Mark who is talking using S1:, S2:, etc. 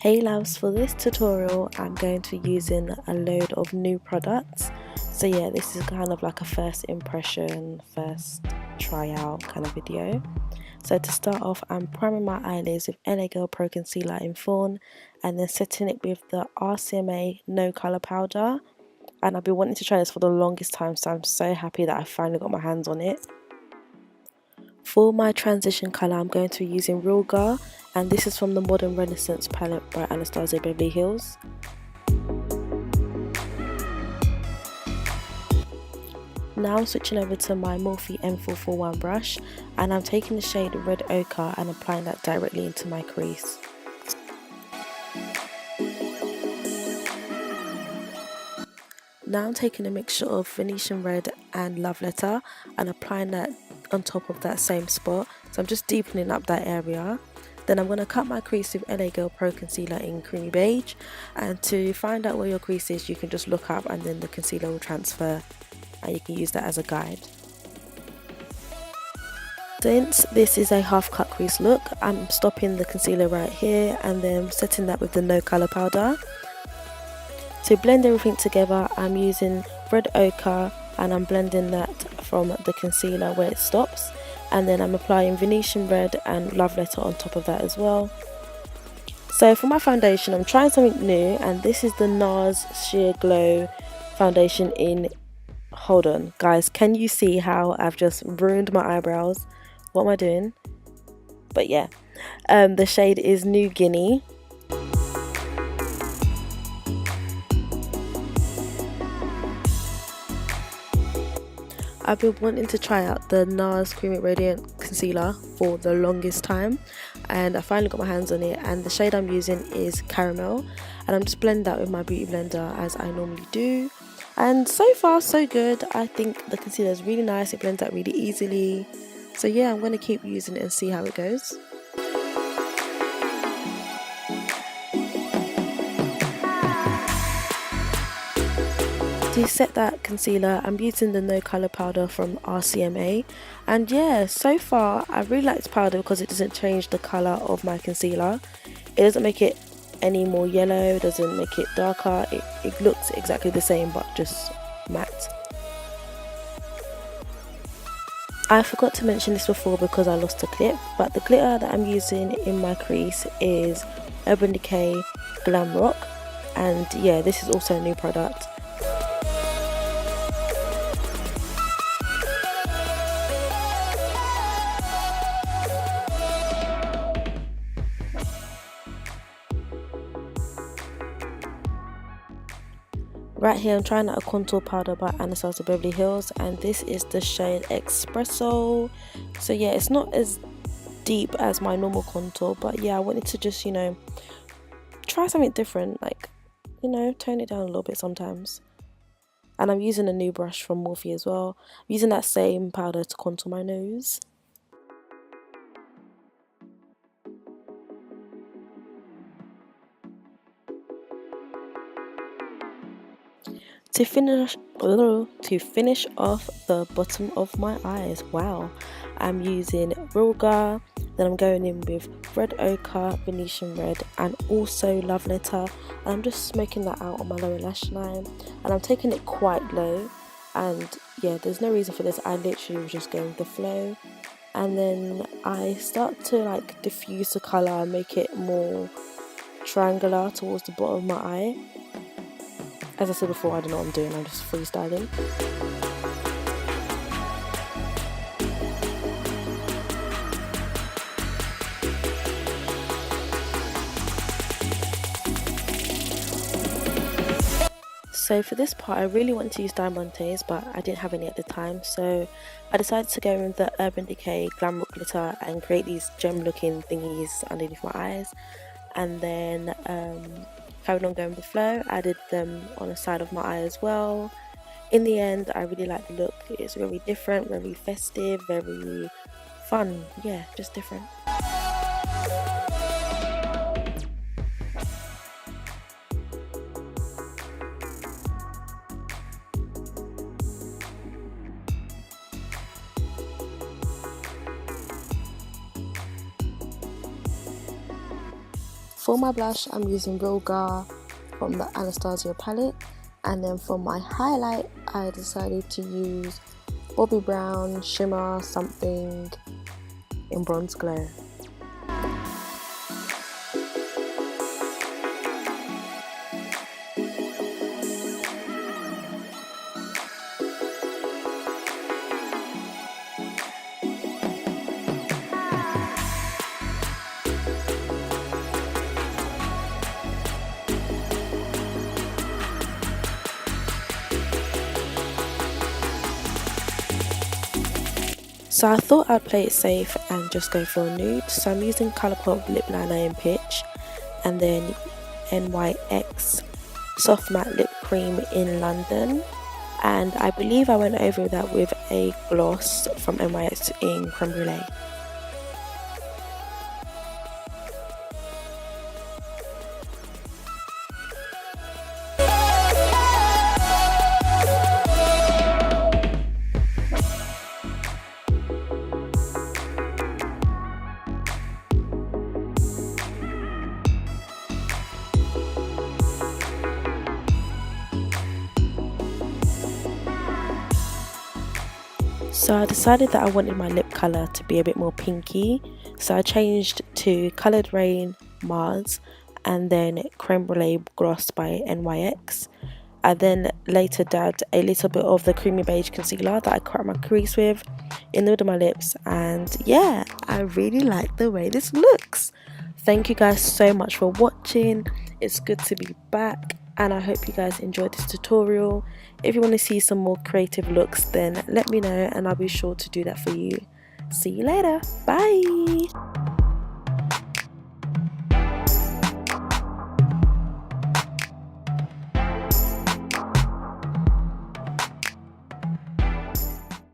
S1: Hey loves, for this tutorial I'm going to be using a load of new products. So yeah, this is kind of like a first impression, first try out kind of video. So to start off, I'm priming my eyelids with LA Girl Pro Concealer in Fawn and then setting it with the Rcma No Colour Powder. And I've been wanting to try this for the longest time, so I'm so happy that I finally got my hands on it. For my transition colour, I'm going to be using Realgar, and this is from the Modern Renaissance palette by Anastasia Beverly Hills. Now I'm switching over to my Morphe M441 brush, and I'm taking the shade Red Ochre and applying that directly into my crease. Now I'm taking a mixture of Venetian Red and Love Letter and applying that on top of that same spot, so I'm just deepening up that area. Then I'm going to cut my crease with LA Girl Pro Concealer in Creamy Beige, and to find out where your crease is you can just look up and then the concealer will transfer and you can use that as a guide. Since this is a half cut crease look, I'm stopping the concealer right here and then setting that with the No Colour Powder. To blend everything together, I'm using Red Ochre and I'm blending that from the concealer where it stops, and then I'm applying Venetian Red and Love Letter on top of that as well. So for my foundation, I'm trying something new, and this is the Nars Sheer Glow foundation in, hold on guys, can you see how I've just ruined my eyebrows? What am I doing? But yeah, the shade is New Guinea. I've been wanting to try out the Nars Creamy Radiant Concealer for the longest time, and I finally got my hands on it, and the shade I'm using is Carmel, and I'm just blending that with my beauty blender as I normally do, and so far so good. I think the concealer is really nice, it blends out really easily, so yeah, I'm going to keep using it and see how it goes. To set that concealer, I'm using the No Colour Powder from Rcma, and yeah, so far I really like this powder because it doesn't change the colour of my concealer. It doesn't make it any more yellow, doesn't make it darker, it looks exactly the same but just matte. I forgot to mention this before because I lost a clip, but the glitter that I'm using in my crease is Urban Decay Glam Rock, and yeah, this is also a new product. Right here I'm trying out a contour powder by Anastasia Beverly Hills, and this is the shade Espresso. So yeah, it's not as deep as my normal contour, but yeah, I wanted to just, you know, try something different, like, you know, tone it down a little bit sometimes. And I'm using a new brush from Morphe as well. I'm using that same powder to contour my nose. To finish off the bottom of my eyes, wow, I'm using Realgar, then I'm going in with Red Ochre, Venetian Red and also Love Letter, and I'm just smoking that out on my lower lash line, and I'm taking it quite low, and yeah, there's no reason for this, I literally was just going with the flow, and then I start to like diffuse the colour and make it more triangular towards the bottom of my eye. As I said before, I don't know what I'm doing, I'm just freestyling. So for this part, I really wanted to use diamantes, but I didn't have any at the time, so I decided to go in with the Urban Decay Glam Rock Glitter and create these gem looking thingies underneath my eyes, and then carried on going with the flow, added them on the side of my eye as well. In the end, I really like the look. It's very different, very festive, very fun, yeah, just different. for my blush, I'm using Realgar from the Anastasia palette, and then for my highlight, I decided to use Bobbi Brown Shimmer Something in Bronze Glow. So I thought I'd play it safe and just go for a nude. So I'm using Colourpop lip liner in Pitch, and then NYX soft matte lip cream in London, and I believe I went over that with a gloss from NYX in Creme Brûlée. So I decided that I wanted my lip colour to be a bit more pinky, so I changed to Coloured Raine Mars and then Creme Brûlée Gloss by NYX. I then later dabbed a little bit of the creamy beige concealer that I cracked my crease with in the middle of my lips, and yeah, I really like the way this looks. Thank you guys so much for watching. It's good to be back, and I hope you guys enjoyed this tutorial. If you want to see some more creative looks, then let me know and I'll be sure to do that for you. See you later. Bye.